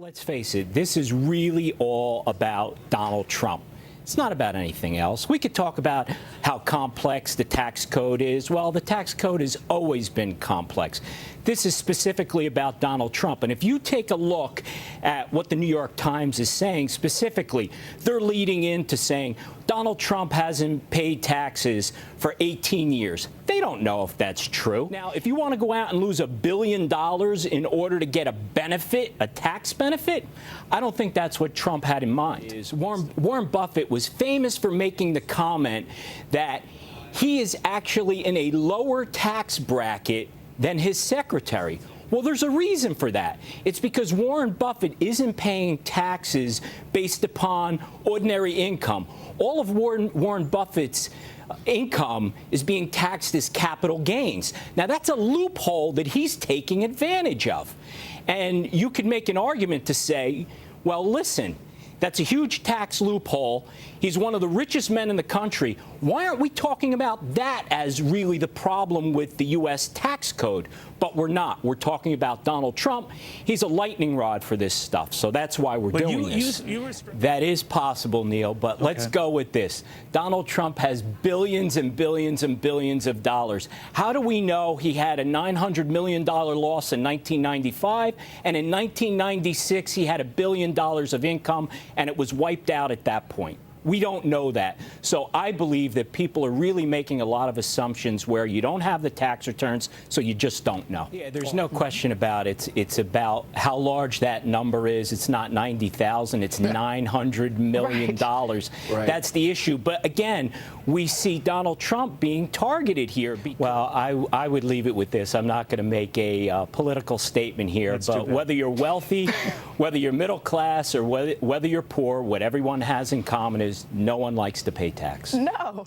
Let's face it, this is really all about Donald Trump. It's not about anything else. We could talk about how complex the tax code is. Well, the tax code has always been complex. This is specifically about Donald Trump. And if you take a look at what the New York Times is saying specifically, they're leading into saying Donald Trump hasn't paid taxes for 18 years. They don't know if that's true. Now, if you want to go out and lose $1 billion in order to get a benefit, a tax benefit, I don't think that's what Trump had in mind. Warren Buffett was famous for making the comment that he is actually in a lower tax bracket than his secretary. Well, there's a reason for that. It's because Warren Buffett isn't paying taxes based upon ordinary income. All of Warren Buffett's income is being taxed as capital gains. Now, that's a loophole that he's taking advantage of. And you could make an argument to say, well, listen, that's a huge tax loophole. He's one of the richest men in the country. Why aren't we talking about that as really the problem with the U.S. tax code? But we're not. We're talking about Donald Trump. He's a lightning rod for this stuff. So that's why we're doing this. That is possible, Neil, but let's go with this. Donald Trump has billions and billions and billions of dollars. How do we know he had a $900 million loss in 1995, and in 1996 he had $1 billion of income, and it was wiped out at that point? We don't know that. So I believe that people are really making a lot of assumptions where you don't have the tax returns, so you just don't know. Yeah, there's no question about it. It's about how large that number is. It's not 90,000. It's $900 million. Right. That's the issue. But again, we see Donald Trump being targeted here. Well, I would leave it with this. I'm not going to make a political statement here. But whether you're wealthy, whether you're middle class, or whether you're poor, what everyone has in common is no one likes to pay tax. No.